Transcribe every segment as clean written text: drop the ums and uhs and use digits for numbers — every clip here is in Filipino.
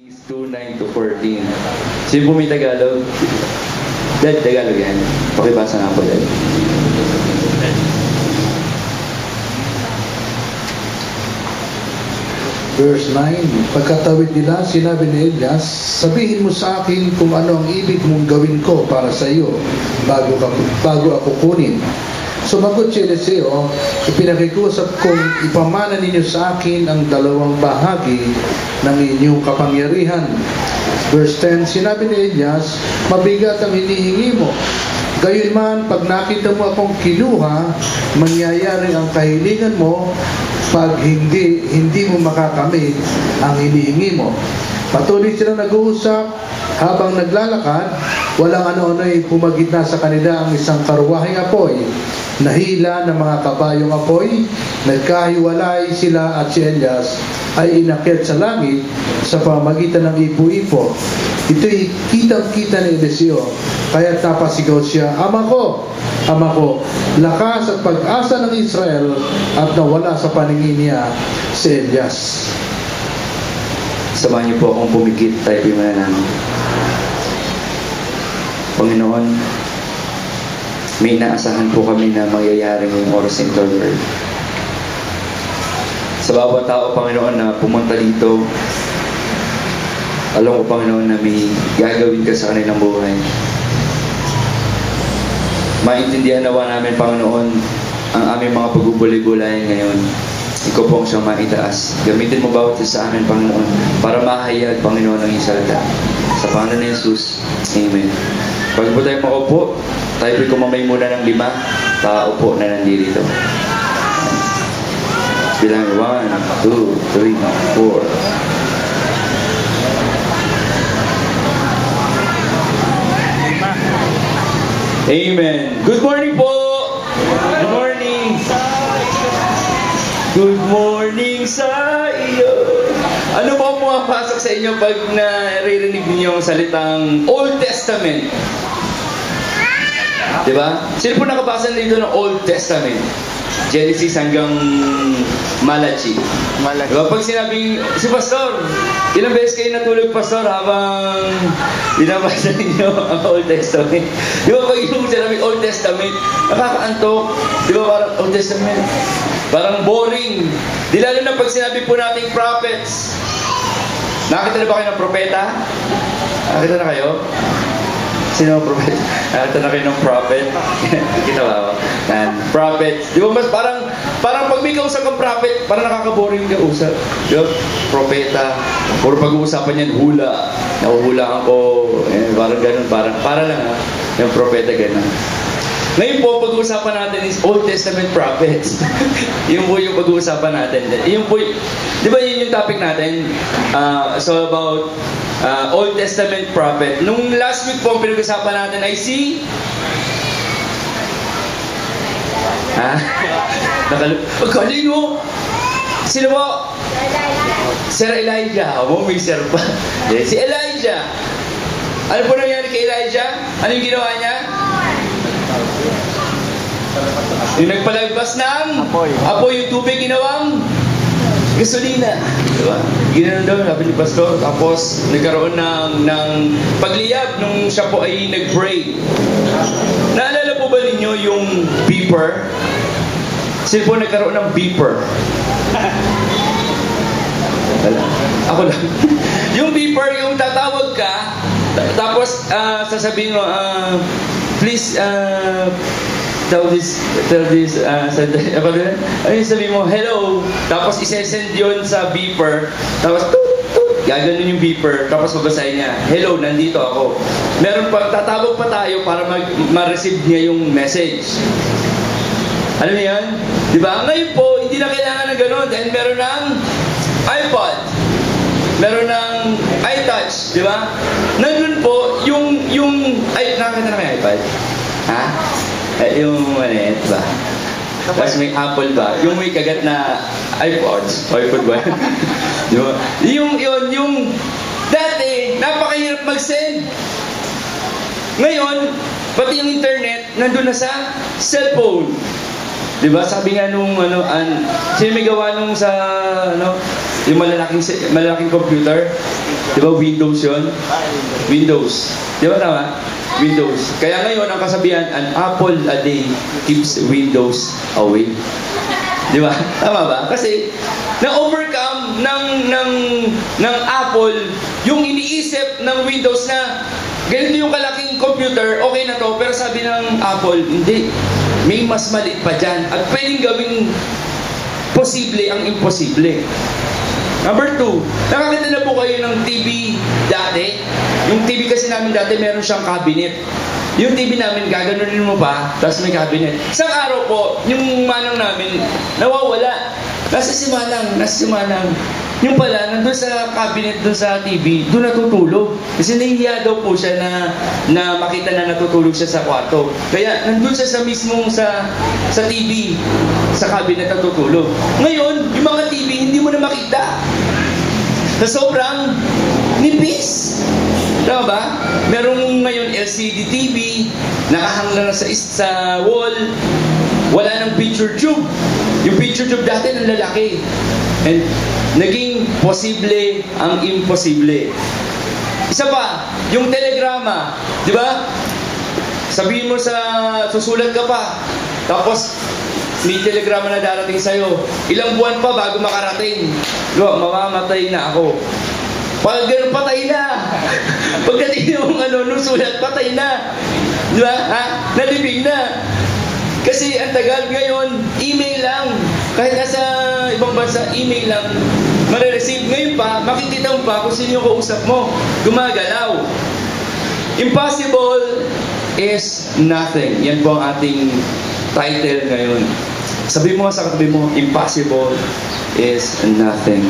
2:9 to 14. Sino po may Tagalog? Dad, Tagalog yan. Pakibasa nga po, Dad. Verse 9, pagkatawid nila, sinabi ni Elias, sabihin mo sa akin kung ano ang ibig mong gawin ko para sa iyo bago ako kunin. Sumagot si Eliseo, ipinakikusap kong ipamana ninyo sa akin ang dalawang bahagi ng inyong kapangyarihan. Verse 10, sinabi ni Elias, mabigat ang hinihingi mo. Gayunman, pag nakita mo akong kinuha, mangyayari ang kahilingan mo pag hindi mo makakamit ang hinihingi mo. Patuloy silang nag-uusap habang naglalakad, walang ano-ano'y pumagitna sa kanila ang isang karwaheng apoy. Nahila ng mga kabayong apoy, nagkahiwalay sila at si Elias ay inakyat sa langit sa pamagitan ng ipo-ipo. Ito'y kitang-kita ni Eliseo, kaya napasigaw siya, Ama ko, lakas at pag-asa ng Israel, at nawala sa paningin niya si Elias. Samahan niyo po akong pumikit, tayo po yung mananangin. Panginoon, may inaasahan po kami na mangyayari ngayong oras ng Lord. Sa bawat tao, Panginoon, na pumunta dito, alam ko, Panginoon, na may gagawin ka sa kanilang buhay. Maintindihan nawa namin, Panginoon, ang aming mga pagubuli-gulayan ngayon. Ikaw po ang siyang maitaas. Gamitin mo bawat isa sa amin, Panginoon, para mahayag, Panginoon, ang iyong salita. Sa pangalan ni Jesus, Amen. Pag po tayo makaupo, tayo po'y kumamay muna ng 5 tao po na nandito. Bilang 1, 2, 3, 4. Amen. Good morning po! Good morning! Good morning sa iyo! Ano po ang pumapasok sa inyo pag naririnig niyo ang salitang Old Testament? Diba? Sino po nakabasa dito ng Old Testament? Genesis hanggang Malachi. Diba? Pag sinabing, si Pastor, ilang beses kayo natulog, Pastor, habang binabasa ninyo ang Old Testament? Diba pag yung sinabing Old Testament, nakakaantok. Diba parang Old Testament? Parang boring. Di lalo na pag sinabi po nating prophets. Nakita na ba kayo ng propeta? Nakita na kayo? Sino ang prophet? Nakita na kayo ng prophet? Kita ba? Prophet. Di ba mas parang pag may kausap kang prophet, parang nakaka-boring ka usap. Di ba? Propeta. Puro pag-uusapan yan, hula. Nahuhulaan ko. Parang ganun. Para lang ha. Yung propeta ganun. Ngayon po, pag-uusapan natin is Old Testament prophets. Yun po yung pag-uusapan natin. Yun po, di ba yun yung topic natin? So about Old Testament prophet. Nung last week po, ang pinag-usapan natin ay si... Galing mo! Sino po? Sir Elijah. May sir pa. Si Elijah. Ano po nangyari kay Elijah? Ano yung ginawa niya? Yung nagpalabas ng apoy, yung tubig ginawang gasolina. Diba? Ginawa daw, sabi ni Pastor. Tapos nagkaroon ng pagliyab nung siya po ay nag-pray. Naalala po ba ninyo yung beeper? Sino po nagkaroon ng beeper? Ako lang. Yung beeper, yung tatawag ka, tapos sasabihin mo, please, tell this, ano yung sabihin mo, hello, tapos isesend yun sa beeper, tapos gaganon yung beeper, tapos mabasahin niya, hello, nandito ako. Meron pa, tatawag pa tayo para ma-receive niya yung message. Alam niyo yan? Diba? Ngayon po, hindi na kailangan ng ganon, dahil meron ng iPod, meron ng iTouch, diba? Nandun po, ay, nakakita na may iPad? Ha? Yung ito ba? Tapos may Apple ba? Yung may kagat na iPod ba? Diba? Yung dati, napakahirap mag-send. Ngayon, pati yung internet, nandun na sa cellphone. Diba? Sabi nga nung, sino may gawa nung sa, yung malalaking computer? Di ba Windows yun? Windows. Di ba tama? Windows. Kaya ngayon, ang kasabihan, an apple a day keeps Windows away. Di ba? Tama ba? Kasi, na-overcome ng Apple yung iniisip ng Windows na ganito yung kalaking computer, okay na to, pero sabi ng Apple, hindi. May mas maliit pa dyan. At pwedeng gawing posible ang imposible. Number 2, nakakita na po kayo ng TV dati? Yung TV kasi namin dati, meron siyang cabinet. Yung TV namin, gaganunin mo pa, tapos may cabinet. Isang araw po, yung manang namin, nawawala. Nasa si Manang. Yung pala, nandun sa cabinet, dun sa TV, dun natutulog. Kasi nahihiya daw po siya na makita na natutulog siya sa kwarto. Kaya, nandun siya sa mismong sa TV, sa cabinet natutulog. Ngayon, yung mga TV, hindi mo na makita. Na sobrang nipis. Tama ba? Merong ngayon LCD TV, nakahang na sa wall, wala nang picture tube. Yung picture tube dati ng lalaki. And naging posible ang imposible. Isa pa, yung telegrama. Di ba? Sabihin mo susulat ka pa. Tapos, may telegrama na darating sa'yo. Ilang buwan pa bago makarating. Diba? Mamamatay na ako. Pag ganun, patay na. Pagdating yung nung sulat, patay na. Di ba? Nalibing na. Kasi ang tagal ngayon, email lang. Kahit nasa ibang bansa, email lang. Marireceive ngayon pa, makikita mo pa kung sino yung kausap mo. Gumagalaw. Impossible is nothing. Yan po ang ating title ngayon. Sabi mo sa katabi mo, impossible is nothing.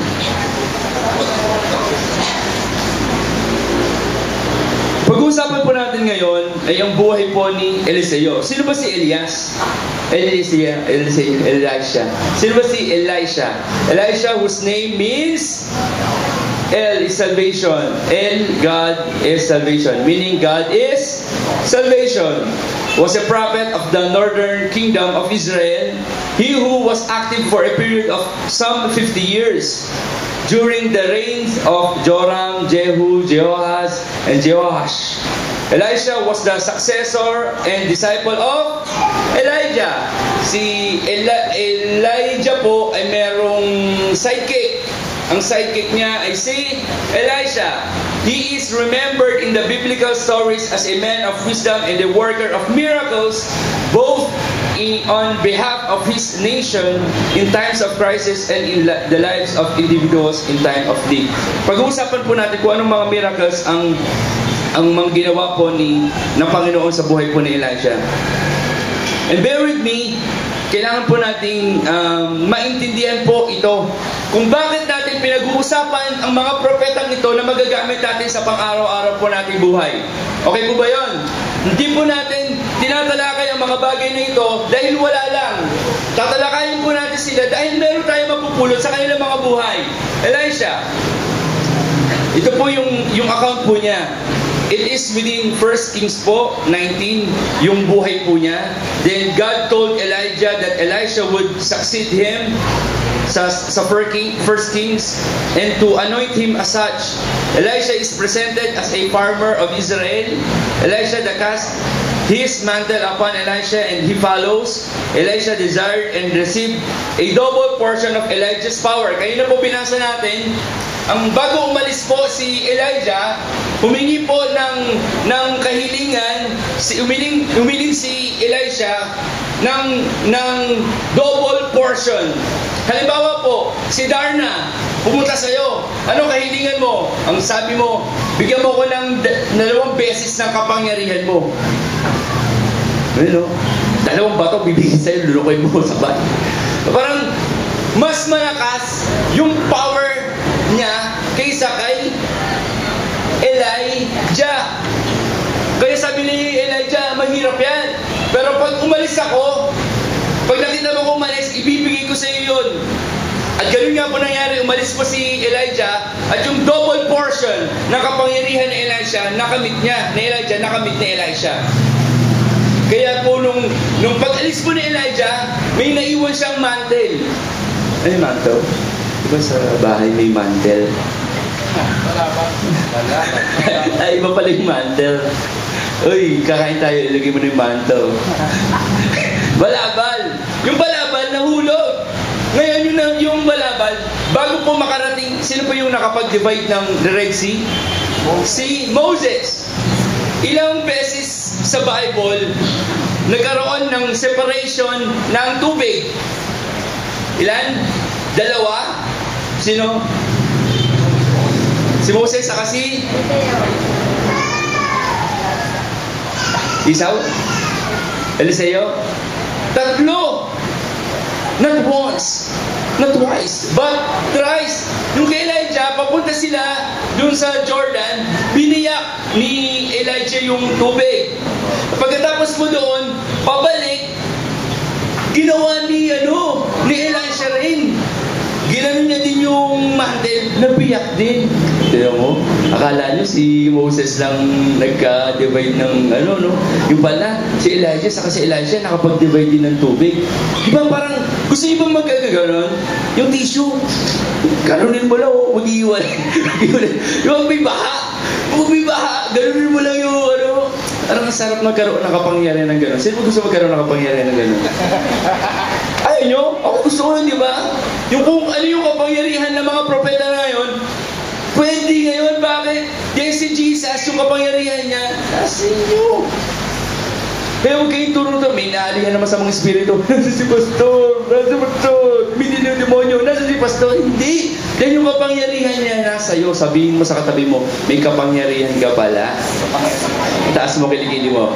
Pag-uusapan po natin ngayon ay ang buhay po ni Eliseo. Sino ba si Elias? Elisha. Sino ba si Elisha? Elisha, whose name means El is salvation. God is salvation. Meaning God is salvation. Was a prophet of the northern kingdom of Israel. He who was active for a period of some 50 years. During the reigns of Joram, Jehu, Jehoahaz, and Jehoash. Elisha was the successor and disciple of Elijah. Si Elijah po ay merong sidekick. Ang sidekick niya ay si Elisha. He is remembered in the biblical stories as a man of wisdom and a worker of miracles, both on behalf of his nation in times of crisis and in the lives of individuals in time of need. Pag-uusapan po natin kung anong mga miracles ang mga ginawa po ng Panginoon sa buhay po ni Elijah. And bear with me, kailangan po nating maintindihan po ito. Kung bakit natin pinag-uusapan ang mga propetang ito na magagamit natin sa pang-araw-araw po nating buhay. Okay po ba yun? Hindi po natin tinatalakay ang mga bagay na ito dahil wala lang. Tatalakayin po natin sila dahil meron tayong mapupulot sa kanilang mga buhay. Elisha, ito po yung account po niya. It is within 1 Kings po, 19, yung buhay po niya. Then God told Elijah that Elisha would succeed him sa 1 Kings and to anoint him as such. Elisha is presented as a farmer of Israel. Elisha cast his mantle upon Elisha and he follows. Elisha desired and received a double portion of Elijah's power. Kaya na po binasa natin, ang bago umalis po si Elijah, humingi po ng kahilingan, humiling si Elisha ng double portion. Halimbawa po, si Darna, pumunta sa'yo. Ano kahilingan mo? Ang sabi mo, bigyan mo ko ng 2 beses ng kapangyarihan mo. Ano? 2 bato, bibigyan sa'yo, lulukoy mo sa bato. Parang, mas malakas yung power niya kaysa kay Elijah. Kaya sabi ni Elijah, mahirap yan. Pero pag umalis ako, pag nakita mo ko umalis, ibibigay ko sa iyo yun. At ganoon nga po nangyari, umalis po si Elijah at yung double portion ng kapangyarihan ni Elijah, nakamit niya, ni Elijah, nakamit ni Elisha. Kaya po nung pag-alis po ni Elijah, may naiwan siyang mantle. Ano yung mantle? Diba sa bahay may mantle? Ay, iba pala yung mantle. Uy, kakain tayo, ilagay mo na yung mantle. Balabal. Yung balabal, nahulog. Ngayon, yung balabal, bago po makarating, sino po yung nakapag-divide ng Red Sea? Si Moses. Ilang beses sa Bible, nagkaroon ng separation ng tubig. Ilan? 2? Sino? Si Moses, saka si? Isaw? Eliseo? 3! Not once, not twice, but thrice. Nung kay Elijah, papunta sila dun sa Jordan, biniyak ni Elijah yung tubig. Pagkatapos mo doon, pabalik, ginawa ni Elisha rin. Ginanon niya din yung mantle, nabiyak din. Tignan mo, akala nyo si Moses lang nagka-divide ng yung pala, si Elijah, saka si Elisha nakapag-divide din ng tubig. Di ba parang, gusto niyo bang magkagano'n? Yung tissue, ganunin mo lang, mag-iwan. Yung may baha, ganunin mo lang yung Parang masarap magkaroon ng kapangyarihan ng gano'n. Sino gusto magkaroon ng kapangyarihan ng gano'n? Ayaw nyo? Ako gusto ko yun, di ba? Yung kung ano yung kapangyarihan ng mga propeta na yun, pwede ngayon. Bakit? Dahil si Jesus, yung kapangyarihan niya, nasa inyo. Kaya huwag kayong turo-turo. May naalihan naman sa mga espiritu. Nasa si Pastor. May demonyo. Nasa si Pastor. Hindi. Dahil yung kapangyarihan niya nasa iyo. Sabihin mo sa katabi mo, may kapangyarihan ka pala. Taas mo kilikili mo.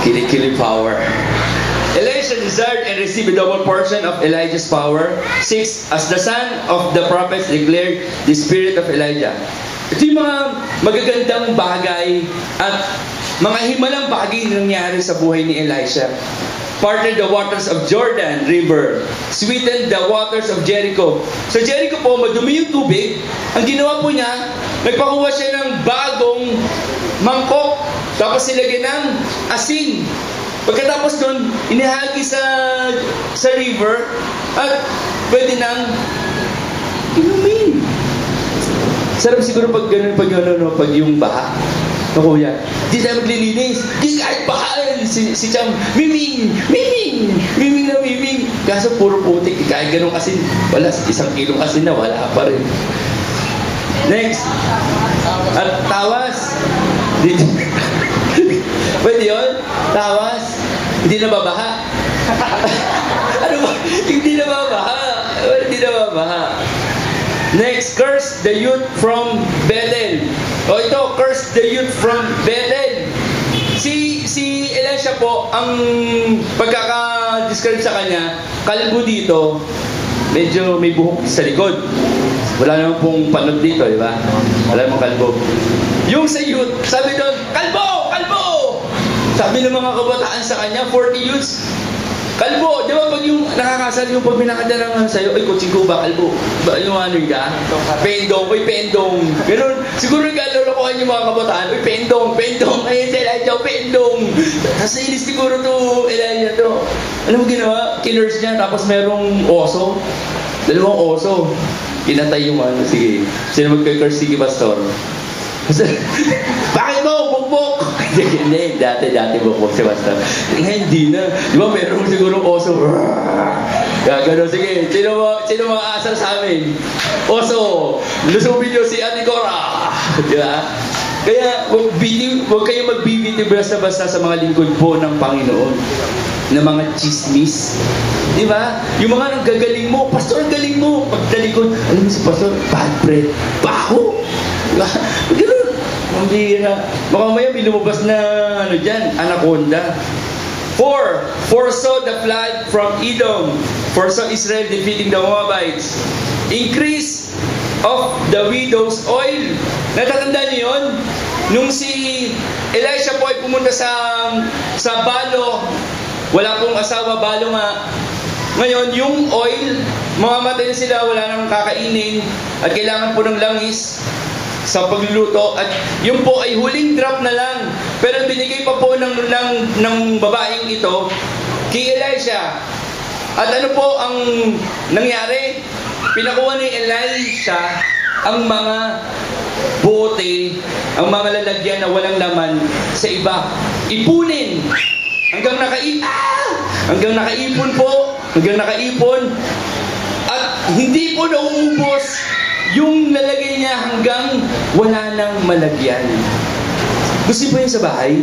Kilikili power. Elisha desired and received a double portion of Elijah's power. 6. As the son of the prophets declared the spirit of Elijah. Ito yung mga magagandang bagay at mga himalang bagay na nangyari sa buhay ni Elisha. Parted the waters of Jordan River. Sweetened the waters of Jericho. Sa Jericho po, madumi yung tubig. Ang ginawa po niya, nagpakuha siya ng bagong mangkok. Tapos nilagyan ng asin. Pagkatapos nun, inihagi sa river at pwede nang inumin. Sarap siguro pag yung baha. Kuya, di tayo maglilinis. Di kahit bahaan. Si Cham, miming. Kaso puro putik. Kahit ganun asin. Wala, 1 kilong asin na. Wala pa rin. Next. At tawas. Pwede yun? Tawas. Hindi na babaha. Ano ba? Hindi na babaha. Next, curse the youth from Bethel. Ito, curse the youth from Bethel. Si Elisha po, ang pagkaka-describe sa kanya, kalbo dito, medyo may buhok sa likod. Wala naman pong panod dito, di ba? Wala namang kalbo. Yung sa youth, sabi doon, kalbo! Sabi ng mga kabataan sa kanya, 40 youths, kalbo, di ba pag yung nakakasal yung pag pinakadalangan sa'yo, ay kutsing ko ba, kalbo? Ba, yung ano yung ka? Pendong. Ganun, siguro nagkalolokohan yung mga kabataan, ay pendong, ayun sa Elijah, pendong. Tapos ilis siguro to, Elijah to. Ano mo ginawa? Killers niya, tapos merong oso. 2 oso. Kinatay yung sige. Sino magka-curse? Sige, Pastor. Bakit mo? Bukbok! Hindi, dati bukbok si Pastor. Hindi na. Di ba meron siguro oso? Gano'n, sige. Sino mga asal sa amin? Oso! Lusubin nyo si Ate Cora! Di ba? Kaya huwag kayong magbibiti basta-basta sa mga lingkod po ng Panginoon. Na mga chismis. Di ba? Yung mga naggagaling mo, Pastor, galing mo. Pagtalikod, alam mo si Pastor, bad breath. Baho! Diba? Gano'n. Hindi na. Baka maya may lumabas na anaconda. 4. Foresaw the flood from Edom. Foresaw Israel defeating the Moabites. Increase of the widow's oil. Natatanda niyo yun? Nung si Elisha po ay pumunta sa Balo, wala pong asawa, Balo nga. Ngayon, yung oil, mamamatay na sila, wala nang kakainin, at kailangan po ng langis sa pagluluto, at yung po ay huling drop na lang, pero binigay pa po ng babaeng ito kay Elisha. At ano po ang nangyari? Pinakuha ni Elisha ang mga bote, ang mga lalagyan na walang laman sa iba. Ipunin hanggang nakaipon po, hanggang nakaipon, at hindi po nauubos yung lalagay niya hanggang wala nang malagyan. Gusto po yun sa bahay?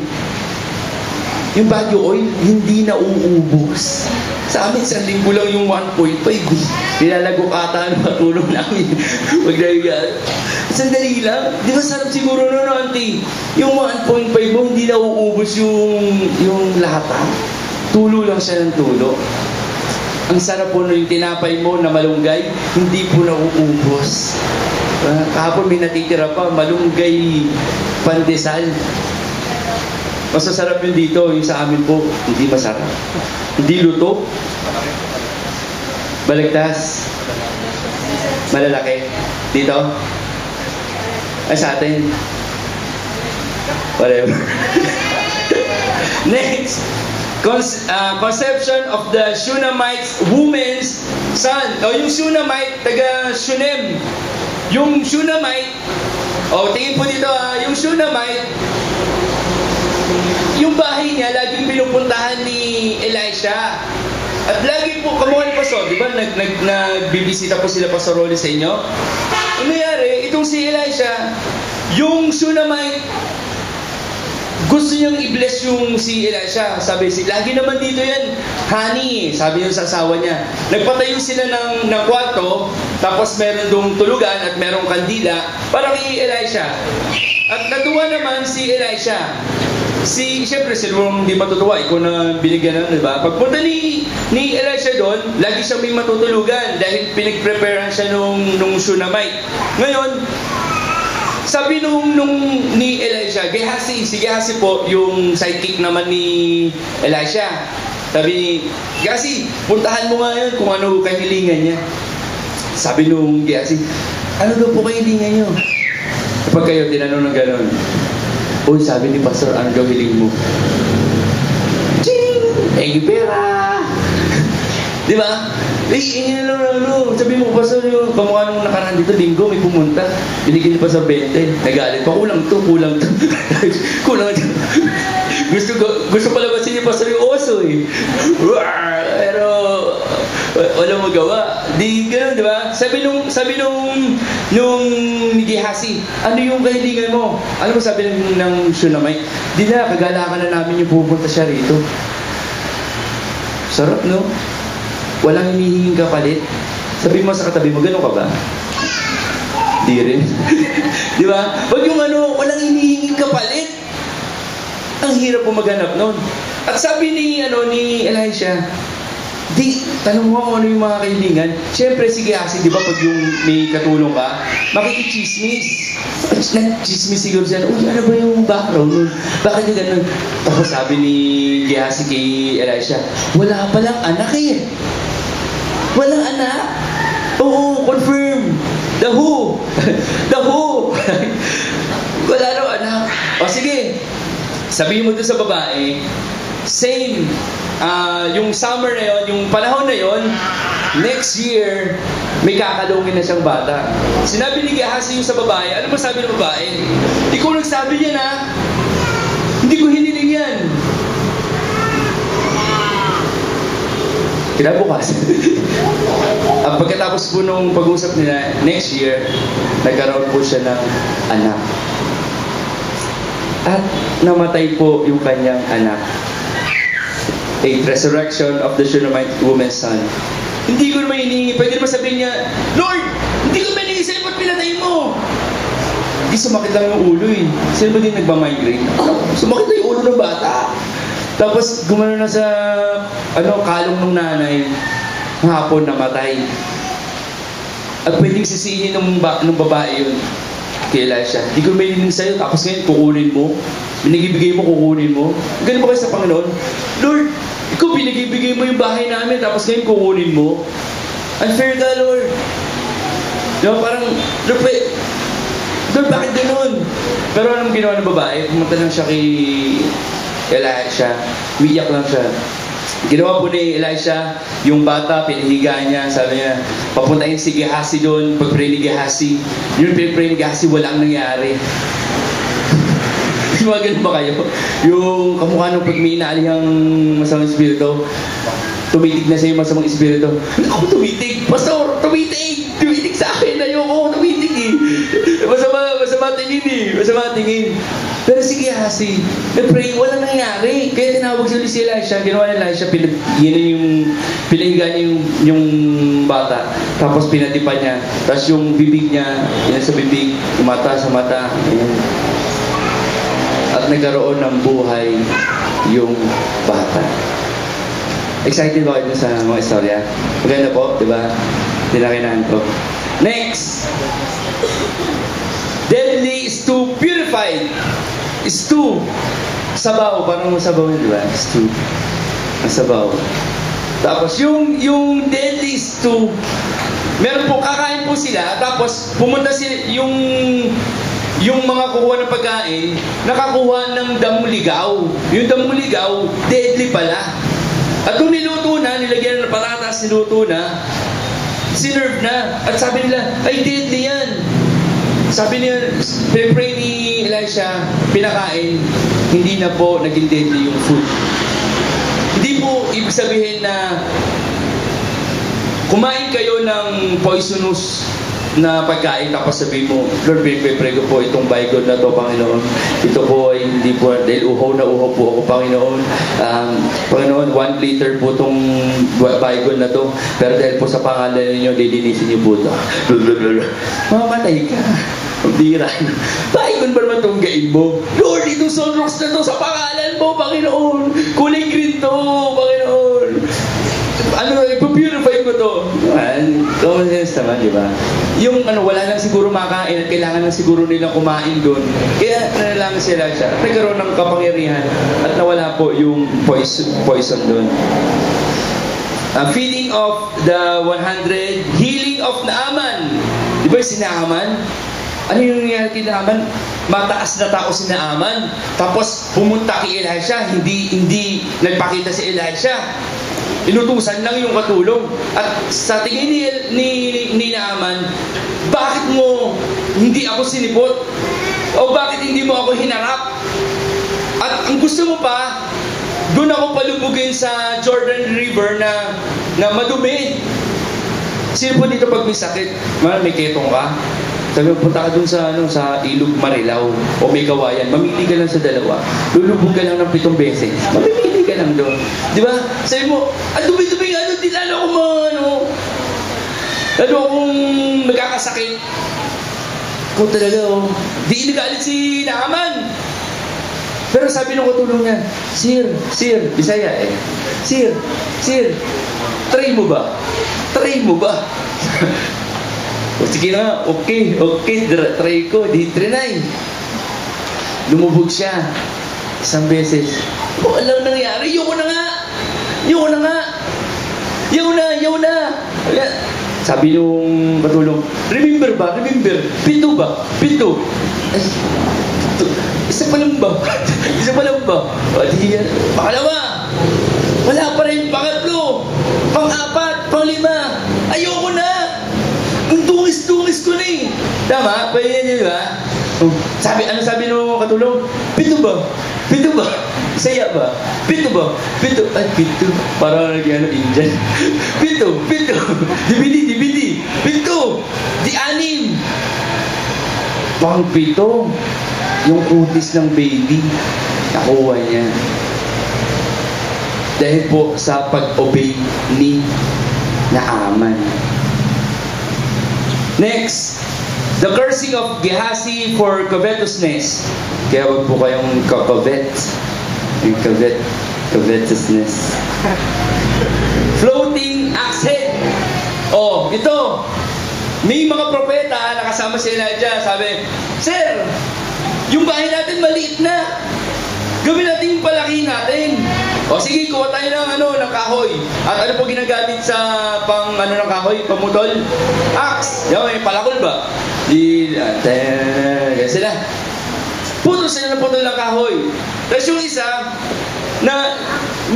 Yung Baguio Oil, hindi na uubos. Sa amin, 1 linggo lang yung 1.5. Nilalagok ata ang matulong namin. Magdagyan. Sandali lang. Di ba sarap siguro nun, auntie? Yung 1.5 mo, hindi na uubos yung lahat. Tulo lang siya ng tulo. Ang sarap po yung tinapay mo na malunggay, hindi po na uubos. Kahapon may natitira pa, malunggay pandesal. Masasarap yun dito, yung sa amin po, hindi masarap. Hindi luto. Baligtas. Malalaki. Dito. Ay, sa atin. Whatever. Next. Conception of the Shunammite woman's son. O, yung Shunammite, taga Shunem. Yung Shunammite, tingin po dito yung Shunammite, yung bahay niya, laging pinupuntahan ni Elisha. At lagi po, kamukha ni Pastor, di ba, nagbibisita po sila Pastor Rolly sa inyo? Ano nangyari, itong si Elisha, yung Shunammite, gusto niyang i-bless yung si Elisha. Sabi, lagi naman dito yan, honey, sabi yung sa asawa niya. Nagpatayo sila ng kwarto, tapos meron dong tulugan at merong kandila para kay Elisha. At natuwa naman si Elisha. Siyempre, silurong hindi matutuwa, ikaw na binigyan ng, di ba? Pagpunta ni Elisha doon, lagi siyang may matutulugan dahil pinag-preparean siya nung Shunammite. Ngayon, sabi ni Elisha, Gehazi, si Gehazi po, yung sidekick naman ni Elisha. Sabi ni Gehazi, puntahan mo nga yun kung ano kahilingan niya. Sabi nung Gehazi, ano daw po kahilingan niyo? Kapag kayo tinanong ng gano'n, uy, sabi ni Pastor, ano daw hiling mo? Ching! Pera! Di ba? Ingin na lang, sabi mo, Pastor, yung kamukha nung nakaraan dito, linggo, may pumunta. Binigyan ni Pastor 20. Nagalit pa, kulang to. Kulang to. Gusto palabasin ni Pastor yung oso eh. Pero, walang magawa. Di gano'n, di ba? Sabi nung Gehazi, ano yung kahilingan mo? Ano mo sabi ng Shunammite? Di na, kagalakan na namin yung pupunta siya rito. Sarap, no? Walang hinihinging kapalit. Sabi mo sa katabi mo, gano'n ka ba? Di rin. Di ba? Wag yung walang hinihinging kapalit. Ang hirap po maghanap nun. At sabi ni Elisha, tanong mo kung ano yung mga kahilingan. Siyempre, si Gehazi, di ba, pag yung may katulong ka, makikichismis. Nag-chismis siguro siya, uy, ano ba yung background nun? Bakit yung ganun? Tapos sabi ni Gehazi kay Elisha, wala palang anak eh. Walang anak? Oo, confirm. The who? Wala raw anak. O sige, sabihin mo doon sa babae, same, yung summer na yon, yung panahon na yon, next year, may kakalungin na siyang bata. Sinabi ni Gehazi yung sa babae, ano ba sabi ng babae? Ikaw nagsabi niya na, hindi ko hiniling yan. Kinabukas. Pagkatapos po nung pag-usap nila, next year, nagkaroon po siya ng anak. At namatay po yung kanyang anak. A resurrection of the Shunammite woman's son. Hindi ko naman hinihingi. Pwede naman sabihin niya, Lord, hindi ko naman hinihingi sa'yo, ba't pinatay mo? Hindi, sumakit lang yung ulo eh. Sino ba din nagmamigrate? Sumakit lang yung ulo ng bata. Tapos gumano na sa kalong ng nanay, hapon namatay. At pwedeng sisihin ng babae yun kay Elisha. Hindi ko may hinihingi sa'yo, tapos ngayon kukunin mo. Binigibigay mo, kukunin mo. Ganun ba kayo sa Panginoon? Lord, ikaw binigibigay mo yung bahay namin, tapos ngayon kukunin mo. Unfair ka, Lord. Diba, parang, Lord, bakit ganun? Pero anong ginawa ng babae? Pumunta lang siya kay Elisha. Umiyak lang siya. Ginawa po ni Elisha, yung bata, pinahiga niya, sabi niya, papuntahin si Gehazi doon, pag-pray ni Gehazi. Yung pag-pray ni Gehazi, walang nangyari. Mga ganun ba kayo? Yung kamukha nung pag may inaalihang masamang espiritu, tumitig na siya yung masamang espiritu. Ako tumitig! Pastor! Tumitig! Tumitig sa akin! Ayoko! Tumitig eh! Masama tingin eh! Masama tingin. Pero si Gehazi, nag-pray, walang nangyari. Kaya tinawag siya si Elisha. Ginawa ni Elisha, pinahiga niya yung bata. Tapos pinatipan niya. Tapos yung bibig niya, yun sa bibig, yung mata sa mata. Ayan. At nagkaroon ng buhay yung bata. Excited ba kayo sa mga istorya? Maganda po, di ba? Tinakinaan ko. Next! Deadly stew purified. Stew. Sabaw. Parang sabaw yun, di ba? Stew. Ang sabaw. Tapos yung deadly stew, meron po, kakain po sila. Tapos pumunta sila, yung mga kukuha ng pagkain, nakakuha ng damuligaw. Yung damuligaw, deadly pala. At kung niluto na, nilagyan ng patatas, niluto na, sinerve na. At sabi nila, ay deadly yan. Sabi niya, pinipray ni Elisha, pinakain, hindi na po naging deadly yung food. Hindi po ibig sabihin na kumain kayo ng poisonous na pagkain tapos sabihin mo, Lord, pinipray ko po itong baygon na to, Panginoon. Ito po ay hindi po, dahil uhaw na uhaw po ako, Panginoon. Panginoon, 1 liter po itong baygon na to, pero dahil po sa pangalan ninyo, lilinisin niyo po ito. Mamatay ka. Ang bira. Baygon ba naman itong gain mo? Lord, itong sunrocks na to sa pangalan mo, Panginoon. Kulay green to, Panginoon. Ipupurify ko to. Common sense naman, di ba? Yung wala lang siguro makain at kailangan lang siguro nilang kumain doon. Kaya lang sila siya. Nagkaroon ng kapangyarihan at nawala po yung poison doon. Feeding of the 100, healing of Naaman. Di ba si Naaman? Ano yung nangyari kay Naaman? Mataas na tao si Naaman. Tapos pumunta kay Elisha, hindi nagpakita si Elisha. Inutusan lang yung katulong. At sa tingin ni Naaman, bakit mo hindi ako sinipot? O bakit hindi mo ako hinarap? At ang gusto mo pa, doon ako palubugin sa Jordan River na madumi. Sino po dito pag may sakit? May ketong ka? Sabi mo, punta ka dun sa Ilog Marilao o may kawayan. Mamili ka lang sa dalawa. Lulubog ka lang ng 7 beses. Mamimili ka lang doon. Di ba? Sabi mo, dumi-dumi nga doon. Di lalo akong lalo akong nagkakasakit. Kung talaga, di inagalit si Naaman. Pero sabi nung katulong niya, Sir, Bisaya eh. Sir, try mo ba? O sige na, okay, try ko, di trinay. Lumubog siya. 1 beses. Alam nangyari, yun na. Sabi nung katulong, remember? 7 ba? 7. Ay, isa pa lang ba? O di yan, pakalawa. Wala pa rin, pangatlo. Pang-4, pang-5. Ayoko na. Ang dungis ko na eh. Tama? Pwede yan, di ba? Sabi nung katulong? 7 ba? Saya ba? 7 ba? 7. Ay, 7. Parang nagyan ng Indian. 7. Dividi. 7. Di 6. Pang-7. Yung utis ng baby. Nakuha niya. Dahil po sa pag-obey ni Naaman. Next, the cursing of Gehazi for covetousness. Kaya wag po kayong kakovet. Yung covetousness. Floating axe head. Oh, ito. May mga propeta nakasama si Elijah. Sabi, Sir, yung bahay natin maliit na. Gawin natin yung palaki natin. O sige, kuha tayo ng kahoy. At ano po ginagamit sa ng kahoy? Pamutol? Axe. Yan, may palakol ba? Yan sila. Putol sila ng putol ng kahoy. Tapos yung isa, na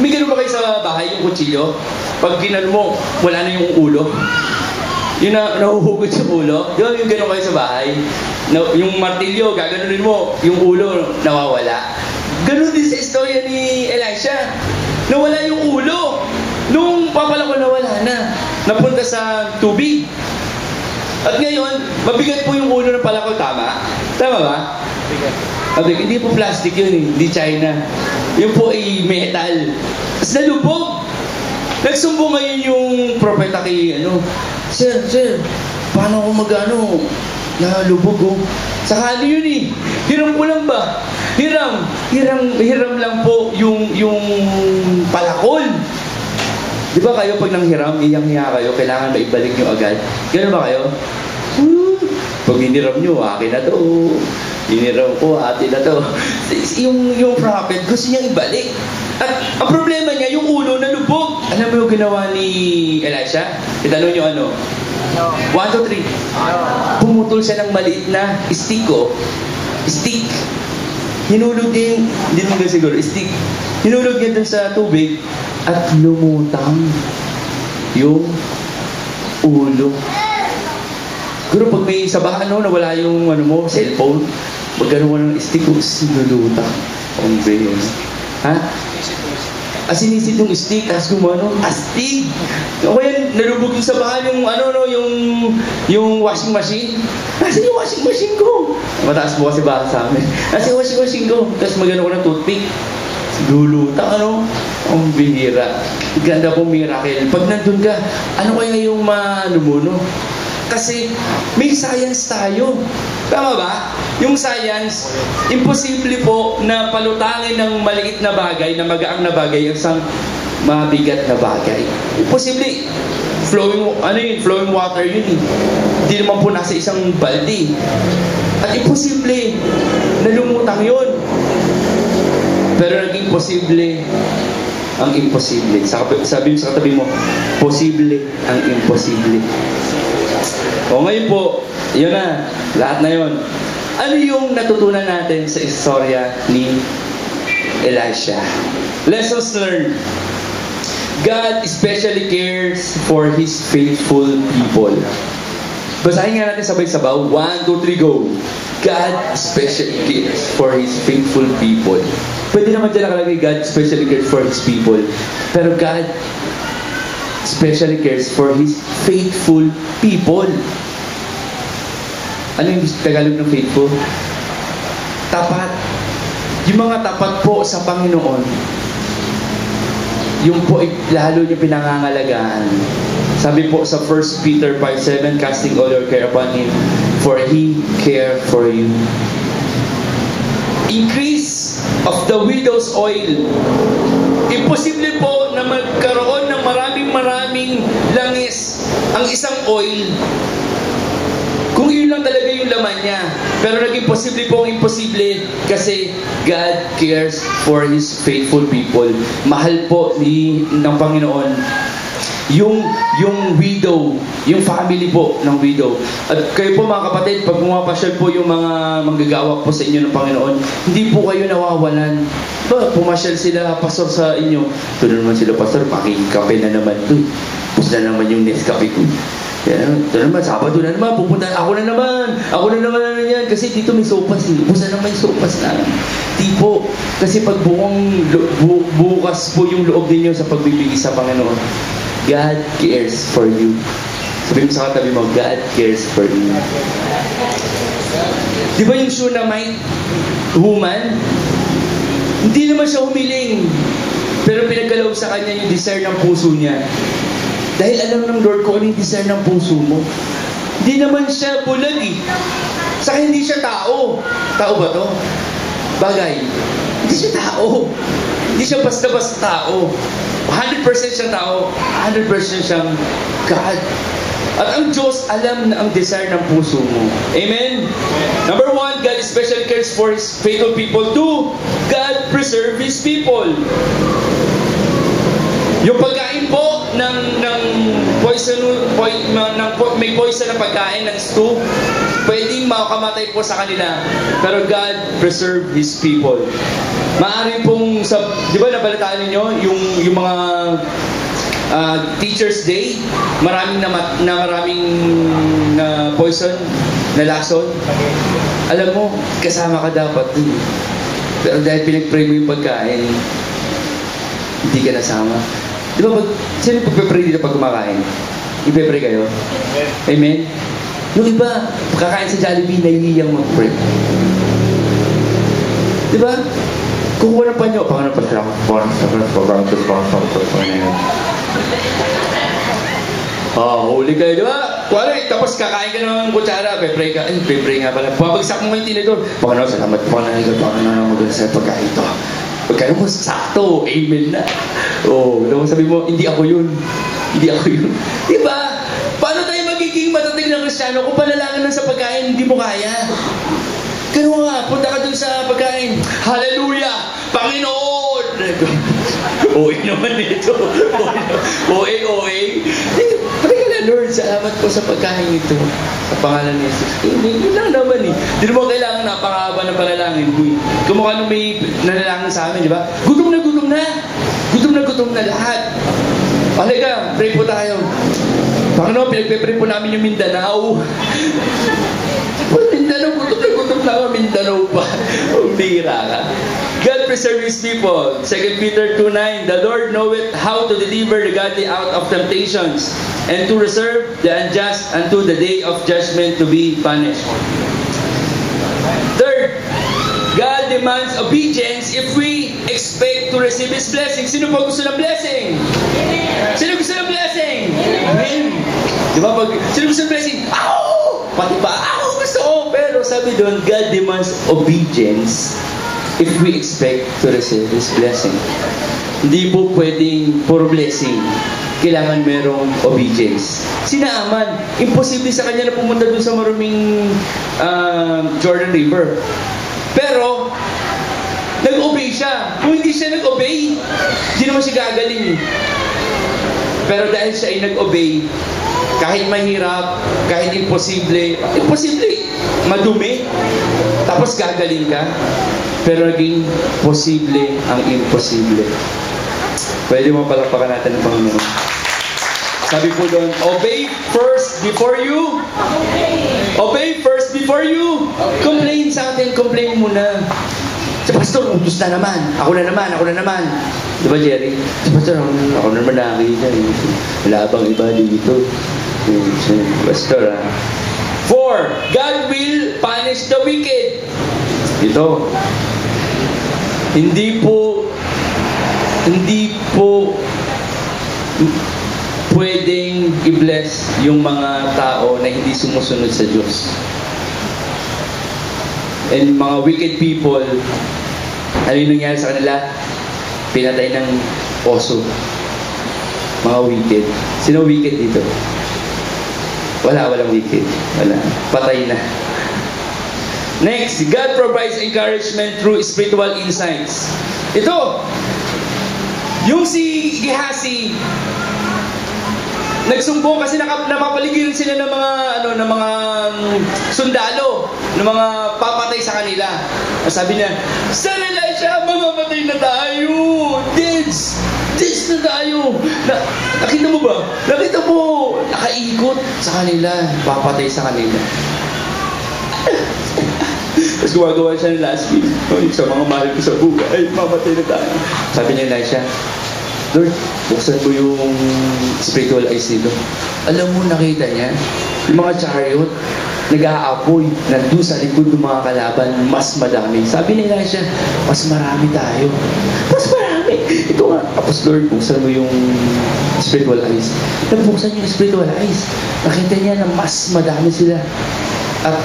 May ganun ba kayo sa bahay, yung kutsilyo? Pag ginano mo, wala na yung ulo. Yung nahuhugot yung ulo. Di ba yung ganun kayo sa bahay? Yung martilyo, gaganunin mo, yung ulo nawawala. Ganun din sa istorya ni Elisha. Nawala yung ulo. Nung papalako nawala na. Napunta sa tubig. At ngayon, mabigat po yung ulo ng palako, tama? Tama ba? Mabigat. Hindi po plastic yun, hindi China. Yun po ay metal. Tapos nalubog. Nagsumbong ngayon yung propeta kay, Sir, paano ako nalubog oh. Saka yun hiram ko lang ba? Hiram lang po yung palakol. Di ba kayo pag nanghiram, iyang-hiya kayo, kailangan maibalik nyo agad? Gano'n ba kayo? Pag hiniram nyo, akin na to. Hiniram ko, atin na to. Yung prophet, gusto niyang ibalik. At ang problema niya, yung ulo na lubog. Alam mo yung ginawa ni Elisha? Itanong nyo 1, 2, 3. Pumutol siya ng maliit na stick. Hinulog niya hindi naman siguro, stick. Hinulog niya dun sa tubig at lumutang yung ulo. Pero pag may sabahan nawala yung cellphone, pag gano'n mo ng stick, sinulutang. Ang bayo. Ha? Sinisid yung stick, tapos astig. O kaya, nalubog yung sabahan yung washing machine. Nasaan yung washing machine ko? Mataas po kasi baka sa amin. Nasaan yung washing machine ko? Tapos magano ko ng toothpick. Lulutang, ang bihira. Ganda pong miracle. Pag nandun ka, ano kaya yung Kasi may science tayo. Tama ba? Yung science, imposible po na palutangin ng maliit na bagay, na magaang na bagay, ang isang mabigat na bagay. Imposible. Flowing water yun Hindi naman po nasa isang baldi. At imposible na lumutang yun. Pero naging posible ang imposible. Sabi mo sa katabi mo, posible ang imposible. O ngayon po, yun na. Lahat na yun. Ano yung natutunan natin sa istorya ni Elisha? Lessons learned. God especially cares for His faithful people. Basahin nga natin sabay-sabaw. 1, 2, 3, go. God especially cares for His faithful people. Pwede naman dyan nakalagay, God especially cares for His people. Pero God especially cares for His faithful people. Ano yung Tagalog ng faithful? Tapat. Yung mga tapat po sa Panginoon, yung po lalo niyo pinangangalagaan. Sabi po sa 1 Peter 5:7, casting all your care upon Him, for He care for you. Increase of the widow's oil. Imposible po na magkaroon ng maraming langis ang isang oil kung yun lang talaga yung laman niya. Pero naging posible po ang imposible kasi God cares for His faithful people. Mahal po ng Panginoon yung widow, yung family po ng widow. At kayo po mga kapatid, pag pumapasyal po yung mga manggagawa po sa inyo ng Panginoon, hindi po kayo nawawalan. Ba, pumasyal sila, pastor sa inyo. Ito naman sila, pastor, pakikape na naman ito. Tapos na naman yung Nescafe ko. Ito naman, Sabado na naman, pupunta, ako na naman yan. Kasi dito may sopas Busa naman yung sopas na. Di po. Kasi pag bukas po yung loob ninyo sa pagbibigay sa Panginoon, God cares for you. Sabi mo sa katabi mo, God cares for you. Di ba yung Shunammite woman? Hindi naman siya humiling. Pero pinagalaw sa kanya yung desire ng puso niya. Dahil alam ng Lord ko ano yung desire ng puso mo. Hindi naman siya bulag Saka hindi siya tao. Tao ba to? Bagay. Hindi siya tao. Hindi siya basta-basta tao. 100% siyang tao. 100% siyang God. At ang Diyos alam na ang desire ng puso mo. Amen? Number 1, God especially cares for His faithful people. 2, God preserve His people. Yung pagkain po ng poison, may poison na pagkain ng stew, pwedeng makamatay po sa kanila, pero God preserve His people. Maaari pong, di ba nabalitaan ninyo, yung mga Teacher's Day, maraming poison, na lason. Alam mo, kasama ka dapat dun. Pero dahil pinag-pray mo yung pagkain, hindi ka nasama. Di ba, sino pagpe-pray dito pag kumakain? Ipe-pray kayo? Amen? Yung iba, kakain sa Jollibee, nahihiyang mag-pray. Di ba? Kukuha ng panyo, pangalan pa siya. Huli kayo, di ba? Kuwari, tapos kakain ka ng kutsara, pe-pray ka. Ay, pe-pray nga pala. Pabagsak mo yung tinidor. Panginoon, salamat po na ito. Panginoon, maganda sa pagkain ito. Pagkain mo, sakto. Amen na. Sabi mo, hindi ako yun. Hindi ako yun. Di ba? Paano tayo magiging matatig na Kristiyano kung panalangin lang sa pagkain, hindi mo kaya? Ganun nga, punta ka dun sa pagkain. Hallelujah! Panginoon! OA naman ito. OA. Pati ka na, Lord, salamat po sa pagkain ito. Sa pangalan ni Jesus. Yun lang naman eh. Di mo kailangan napakahaba ng panalangin. Kumukha nung may nanalangin sa amin, di ba? Gutom na gutom na. Gutom na lahat. Halika, pray po tayo. Panginoon, pinagpe-pray po namin yung Mindanao. Mindanao, gutom na Mindanao pa. Bira ka. God preserve His people. 2 Peter 2:9. The Lord knoweth how to deliver the godly out of temptations, and to reserve the unjust unto the day of judgment to be punished. Third, God demands obedience if we expect to receive His blessing. Sino pa gusto ng blessing? Sino gusto ng blessing? Amen. Di ba pag, sino gusto ng blessing? Ako! Pati ba? Ako gusto ko! Pero sabi doon, God demands obedience if we expect to receive His blessing. Hindi po pwedeng puro blessing. Kailangan merong obedience. Si Naaman, imposible sa kanya na pumunta doon sa maruming Jordan River. Pero, nag-obey siya. Kung hindi siya nag-obey, hindi naman siya gagaling. Pero dahil siya ay nag-obey, kahit mahirap, kahit imposible, madumi, tapos gagaling ka, pero naging posible ang imposible. Pwede mo palakpakan natin ng Panginoon. Sabi po doon, obey first before you. Obey first before you. Complain sa atin, complain muna. Si Pastor, utos na naman. Ako na naman. Di ba, Jerry? Si Pastor, ako na naman nakakita. Wala bang iba dito? Si Pastor, 4. God will punish the wicked. Ito. Hindi po pwedeng i-bless yung mga tao na hindi sumusunod sa Diyos. And mga wicked people, ano yung nangyari sa kanila? Pinatay ng oso. Mga wicked. Sino wicked dito? Walang wicked. Wala. Patay na. Next, God provides encouragement through spiritual insights. Ito, yung si Gehazi, nagsumbong kasi napapaligiran sila ng mga sundalo, ng mga papatay sa kanila. Sabi niya, Sir Elisha, mamamatay na tayo. Deads na tayo. Nakita mo ba? Nakita mo, nakaikot sa kanila, papatay sa kanila. Tapos gumagawa siya ng last week. Sa mga mahal ko sa buhay, mamatay na tayo. Sabi niya, Elisha, Lord, buksan mo yung spiritual eyes nito. Alam mo, nakita niya, yung mga chariot, nag-aapoy, nandun sa likod ng mga kalaban, mas madami. Sabi ni Elisha, mas marami tayo. Mas marami. Ito nga. Tapos Lord, buksan mo yung spiritual eyes. Nagbuksan yung spiritual eyes. Nakita niya na mas madami sila. At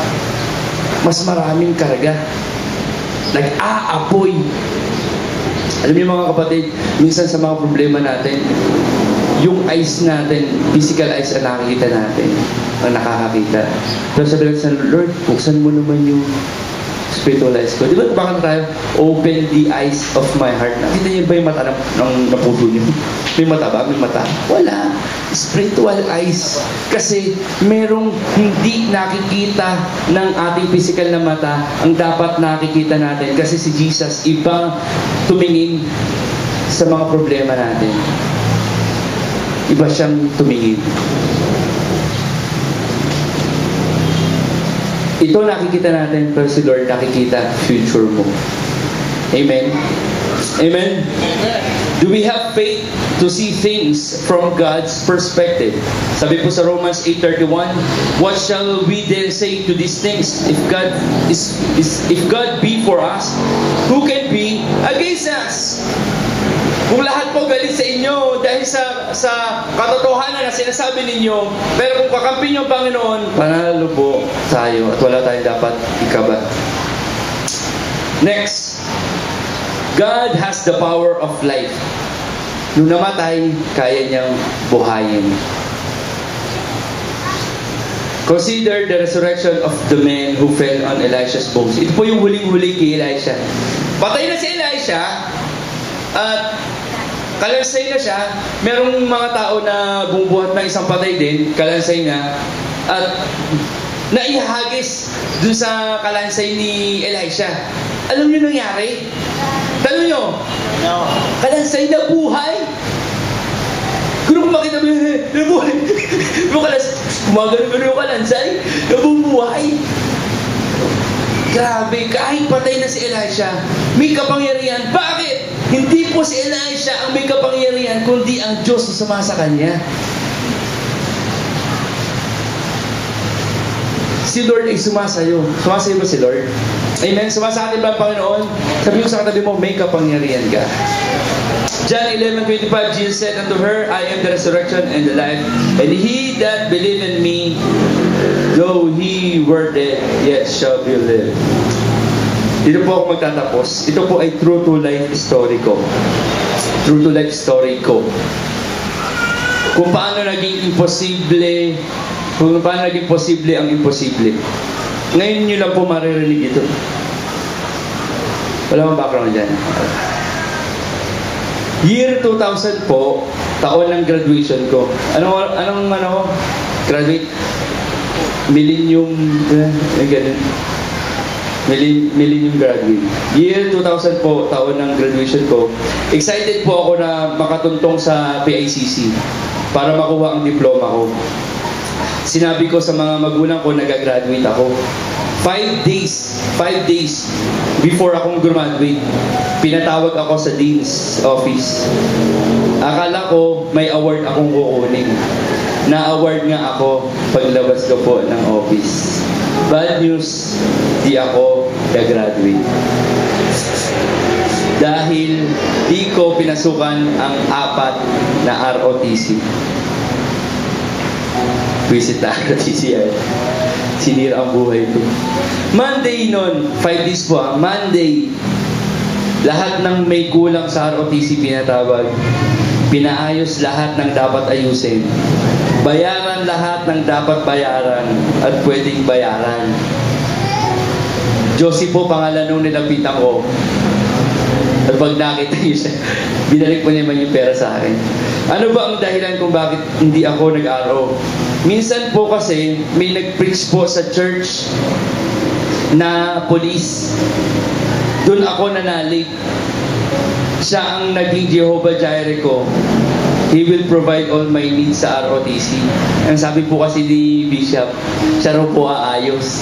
mas maraming karga. Nag-aapoy. Alam niyo mga kapatid, minsan sa mga problema natin, yung eyes natin, physical eyes ang nakikita natin, ang nakakakita. Pero sabi lang sa Lord, buksan mo naman yung spiritual eyes ko. Di ba bakit tayo? Open the eyes of my heart. Nakita niyo ba yung mata ng naputo niyo? May mata ba? May mata? Wala. spiritual eyes. Kasi merong hindi nakikita ng ating physical na mata ang dapat nakikita natin. Kasi si Jesus, ibang tumingin sa mga problema natin. Iba siyang tumingin. Ito nakikita natin, pero si Lord nakikita future mo. Amen? Amen? Do we have faith to see things from God's perspective? Sabi po sa Romans 8:31, what shall we then say to these things? If God be for us, who can be against us? Kung lahat po galit sa inyo dahil sa katotohanan na sinasabi ninyo, pero kung kakampi niyo ang Panginoon, panalo po tayo at wala tayong dapat ikaba. Next, God has the power of life. Nung namatay, kaya niyang buhayin. Consider the resurrection of the man who fell on Elisha's bones. Ito po yung huling-huli kay Elisha. Patay na si Elisha, at kalansay na siya. Merong mga tao na bumubuhat ng isang patay din, kalansay na, at naihagis dun sa kalansay ni Elisha. Alam niyo nangyari? Tanong niyo? No. Kalansay na buhay? Kung makita mo nabuhay. Gumagano-gano yung kalansay, nabubuhay. Grabe, kahit patay na si Elisha, may kapangyarihan. Bakit? Hindi po si Elisha ang may kapangyarihan, kundi ang Diyos na sumasa kanya. Si Lord ay sumasayo. Sumasayo ba si Lord? Amen? Sumasa atin ba ang Panginoon? Sabi mo sa katabi mo, may kapangyarihan ka. John 11:25, Jesus said unto her, I am the resurrection and the life, and he that believe in me, though he were dead, yet shall be live. Dito po ako magtatapos. Ito po ay true to life story ko. True to life story ko. Kung paano naging imposible, kung paano naging posible ang imposible. Ngayon nyo lang po maririnig ito. Wala bang background dyan? Year 2000 po, taon ng graduation ko. Anong graduate? Millennium, ganun. Millennium graduate. Year 2000 po, taon ng graduation ko. Excited po ako na makatuntong sa PICC para makuha ang diploma ko. Sinabi ko sa mga magulang ko, nag-graduate ako. 5 days before akong graduate, pinatawag ako sa Dean's office. Akala ko may award akong kukunin. Na-award nga ako paglabas ko po ng office. Bad news, di ako na-graduate. Dahil di ko pinasukan ang 4 na ROTC. Visit na ROTC yan. Sinira ang buhay ko. Monday nun, 5 days po Monday, lahat ng may kulang sa ROTC pinatawag. Pinaayos lahat ng dapat ayusin. Bayaran lahat ng dapat bayaran at pwedeng bayaran. Josie po pangalan nung nilapitan ko. At pag nakita niyo siya, binalik po naman yung pera sa akin. Ano ba ang dahilan kung bakit hindi ako nag-araw? Minsan po kasi may nag-preach po sa church na police. Doon ako nanalig. Siya ang naging Jehovah Jireh ko. He will provide all my needs sa ROTC. Ang sabi po kasi ni Bishop, siya raw po aayos.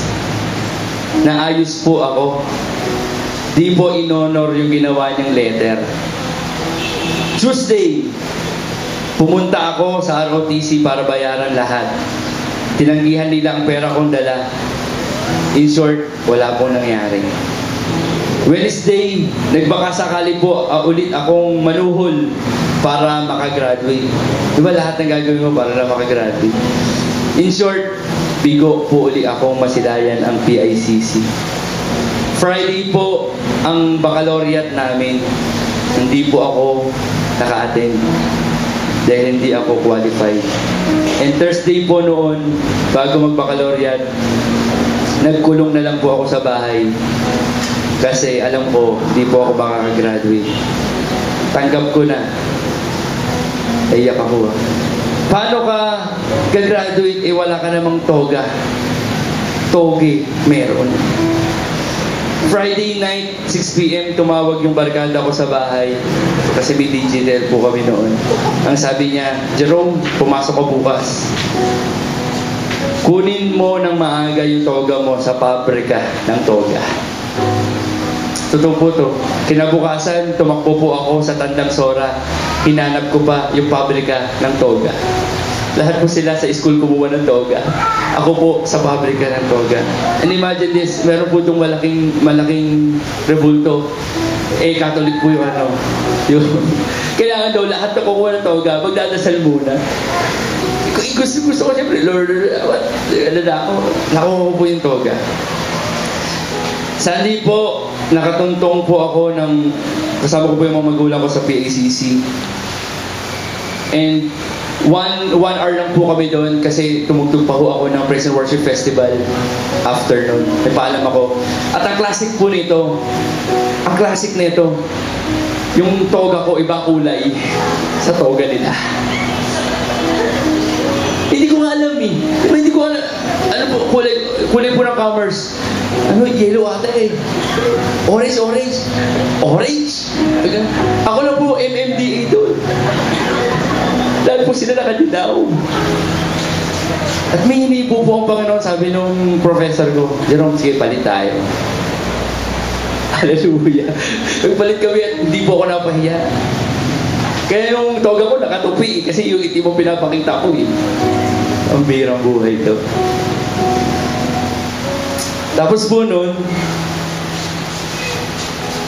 Naayos po ako. Di po in-honor yung ginawa niyang letter. Tuesday, pumunta ako sa ROTC para bayaran lahat. Tinanggihan nila ang pera kong dala. In short, wala pong nangyari. Wednesday, nagbaka sakali po ulit akong manuhol para makagraduate. Diba lahat ng gagawin mo para na makagraduate? In short, bigo po uli akong masilayan ang PICC. Friday po ang baccalaureate namin. Hindi po ako naka-attend dahil hindi ako qualified. And Thursday po noon, bago mag-baccalaureate, nagkulong na lang po ako sa bahay kasi alam ko, hindi po ako makakagraduate. Tanggap ko na. Iyak ako. Paano ka gagraduate wala ka namang toga? Toge, meron. Friday night, 6 p.m, tumawag yung barkada ko sa bahay. Kasi may digital po kami noon. Ang sabi niya, Jerome, pumasok ka bukas. Kunin mo ng maaga yung toga mo sa pabrika ng toga. Totoo po to. Kinabukasan, tumakbo po ako sa Tandang Sora. Hinanap ko pa yung pabrika ng toga. Lahat po sila sa school kumuha ng toga. Ako po sa pabrika ng toga. And imagine this, meron po itong malaking rebulto. Catholic po yung yung kailangan daw lahat na kukuha ng toga, magdadasal muna. Gusto ko siyempre, Lord, nakuha ko po yung toga. Sunday po, nakatuntong po ako kasama ko po yung mga magulang ko sa PACC. And one hour lang po kami doon kasi tumugtog pa po ako ng Praise and Worship Festival after noon. May paalam ako. At ang classic po nito, yung toga ko ibang kulay sa toga nila. Hindi ko nga alam eh. Hindi ko alam. Ano po, kulay po ng commerce. Yellow ata eh. Orange. Ako lang po MMDA doon. Dahil po sila nakadilaw. At may hinipo po ang Panginoon, sabi nung professor ko, Jerome, sige, palit tayo. Hallelujah. Nagpalit kami at hindi po ako napahiya. Kaya yung toga ko nakatupi kasi yung itim mo pinapakita ko eh. Ang birang buhay ito. Tapos po noon,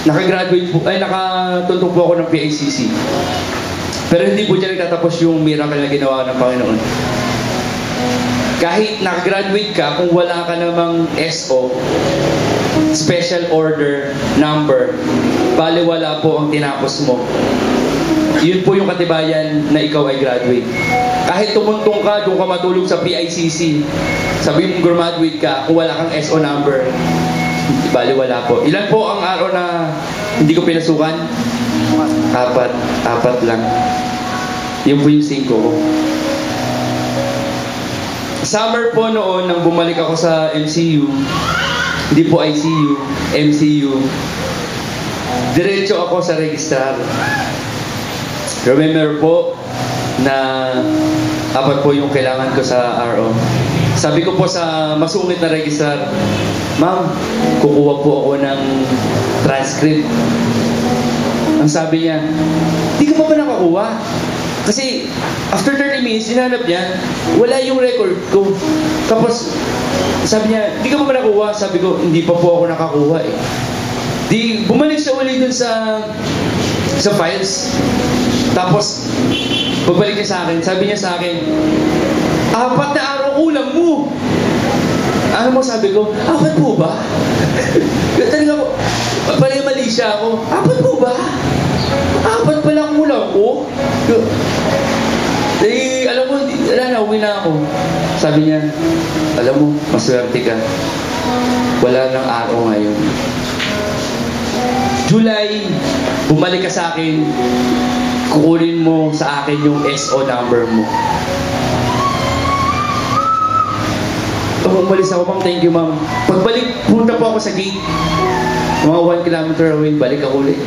nakatuntong po ako ng PACC. Pero hindi po dyan nagtatapos yung miracle na ginawa ng Panginoon. Kahit nakagraduate ka, kung wala ka namang SO, special order number, bali wala po ang tinapos mo. Yun po yung katibayan na ikaw ay graduate. Kahit tumuntong ka, doon ka matulog sa PICC, sabi mong graduate ka, kung wala kang SO number, bali wala po. Ilan po ang araw na hindi ko pinasukan? Apat lang. Yun po yung 5 ko. Summer po noon, nang bumalik ako sa MCU, hindi po ICU, MCU, diretso ako sa registrar. Remember po na 4 po yung kailangan ko sa RO. Sabi ko po sa masungit na registrar, Ma'am, kukuha po ako ng transcript. Ang sabi niya, di ka pa ba nakakuha? Kasi after 30 minutes, hinanap niya, wala yung record ko. Tapos sabi niya, di ka pa ba nakuha? Sabi ko, hindi pa po ako nakakuha eh. Di bumalik siya ulit dun sa files. Tapos pagbalik niya sa akin, sabi niya sa akin, 4 na araw kulang mo. Ano mo sabi ko, 4 po ba? Talaga ko, mali siya ako, 4 po ba? 4 pa lang kulang ko? Alam mo, uwi na ako. Sabi niya, alam mo, maswerte ka. Wala nang araw ngayon. July, bumalik ka sa akin, kukunin mo sa akin yung SO number mo. Umalis ako, ma'am, thank you, ma'am. Pagbalik, punta po ako sa gate. Mga 1 kilometer away, balik ako ulit.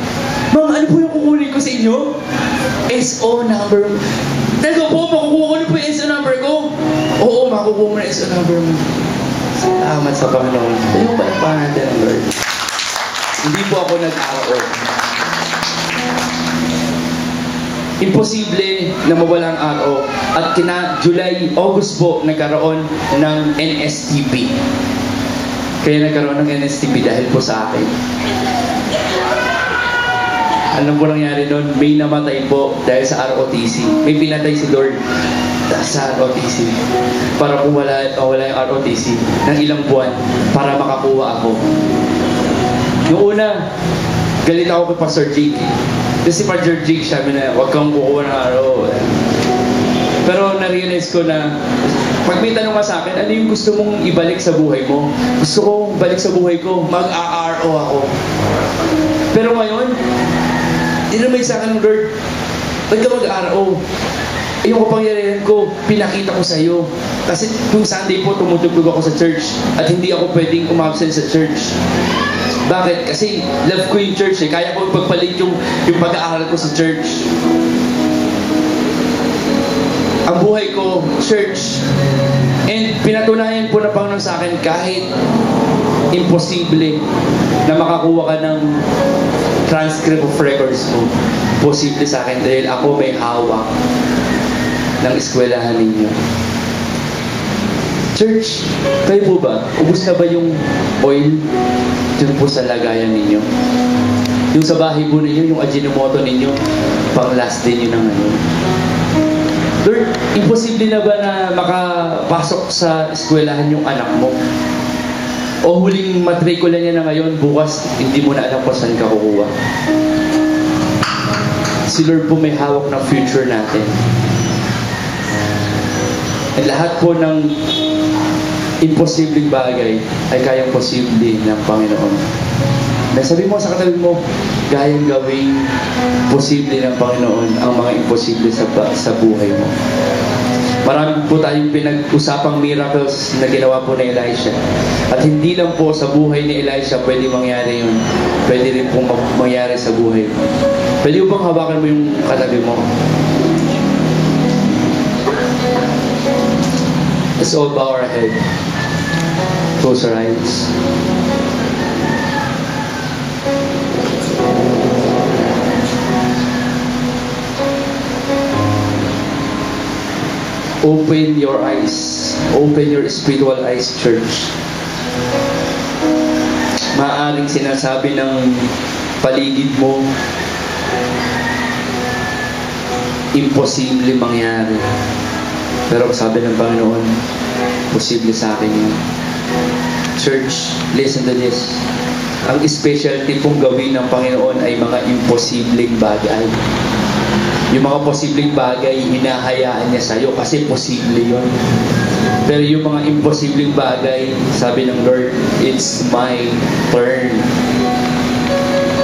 Ma'am, ano po yung kukunin ko sa inyo? SO number. Talaga po, makukuha ko na po yung SO number ko. Oo, makukuha mo na SO number mo. Salamat sa Panginoon. Ano yung palakpakan natin, Lord? Hindi po ako nag-araw. Imposible na mawala ang RO. At August po, nagkaroon ng NSTP. Kaya nagkaroon ng NSTP dahil po sa akin. Alam po nangyari noon, may namatay po dahil sa ROTC. May pinatay si Lord sa ROTC. Para kung wala yung ROTC ng ilang buwan para makakuha ako. Yung una, galit ako kay Pastor Jake. Kasi si Pastor Jake, sabi na, huwag kang kukuha ng RO. Pero na-realize ko na, pag may tanong ka sa akin, ano yung gusto mong ibalik sa buhay mo? Gusto kong balik sa buhay ko, mag-RO ako. Pero ngayon, dinamay sa akin ng Lord, Ba't ka mag-aaral? Oh, yung kapangyarihan ko, pinakita ko sa iyo. Kasi kung Sunday po, tumutugtog ako sa church at hindi ako pwedeng umabsent sa church. Bakit? Kasi love ko yung church eh. Kaya ko pagpalit yung pag-aaral ko sa church. Ang buhay ko, church. And pinatunayan po na Panginoon sa akin kahit imposible na makakuha ka ng transcript of records mo. Posible sa akin dahil ako may hawak ng eskwelahan ninyo. Church, kayo po ba? Ubus na ba yung oil dun po sa lagayan ninyo? Yung sa bahay po ninyo, yung Ajinomoto ninyo, pang last day nyo ng ano. Lord, imposible na ba na makapasok sa eskwelahan yung anak mo? O huling matrikula niya na ngayon, bukas, hindi mo na alam kung saan ka kukuha. Si Lord po may hawak ng future natin. At lahat po ng imposibleng bagay ay kayang posible ng Panginoon. Sabi mo sa katabi mo, gayang gawing posible ng Panginoon ang mga imposible sa buhay mo. Marami po tayong pinag-usapang miracles na ginawa po ni Elisha. At hindi lang po sa buhay ni Elisha pwede mangyari yun. Pwede rin po mangyari sa buhay mo. Pwede mo bang hawakan mo yung katabi mo? Let's all bow our head. Close our eyes. Open your eyes. Open your spiritual eyes, church. Maaring sinasabi ng paligid mo, imposible mangyari. Pero sabi ng Panginoon, posible sa akin yun. Church, listen to this. Ang specialty pong gawin ng Panginoon ay mga imposibleng bagay. Yung mga posibleng bagay, hinahayaan niya sa'yo kasi posible yun. Pero yung mga imposibleng bagay, sabi ng Lord, it's my turn.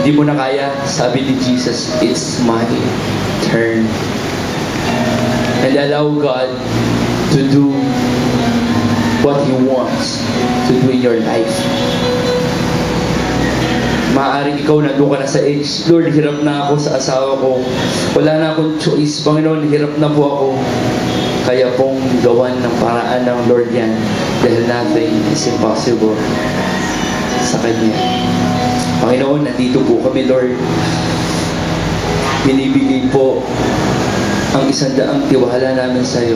Hindi mo na kaya, sabi ni Jesus, it's my turn. And allow God to do what He wants to do in your life. Maaaring ikaw na doon ka na sa age, Lord, hirap na ako sa asawa ko. Wala na akong choice. Panginoon, hirap na po ako. Kaya pong gawan ng paraan ng Lord yan. Dahil nothing is impossible sa Kanya. Panginoon, nandito po kami, Lord. Binibigay po ang 100 tiwala namin sa iyo.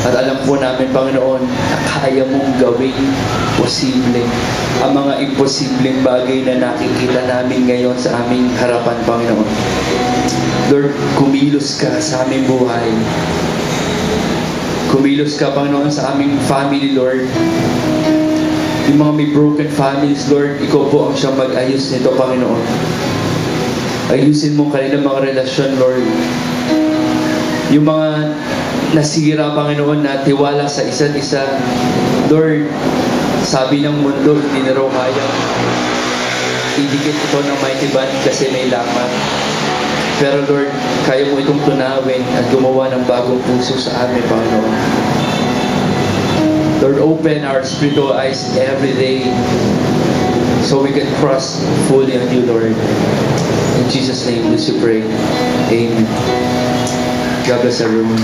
At alam po namin, Panginoon, na kaya mong gawing posible ang mga imposibleng bagay na nakikita namin ngayon sa aming harapan, Panginoon. Lord, kumilos ka sa aming buhay. Kumilos ka, Panginoon, sa aming family, Lord. Yung mga may broken families, Lord, ikaw po ang siyang mag-ayos nito, Panginoon. Ayusin mo kanilang mga relasyon, Lord. Yung mga nasira, Panginoon, na tiwala sa isa't isa, Lord, sabi ng mundo, hindi na raw kaya idikit ito ng mighty band kasi may laman. Pero Lord, kaya mo itong tunawin at gumawa ng bagong puso sa amin, Panginoon. Lord, open our spiritual eyes every day so we can trust fully on you, Lord. In Jesus' name, we pray. Amen. God bless everyone.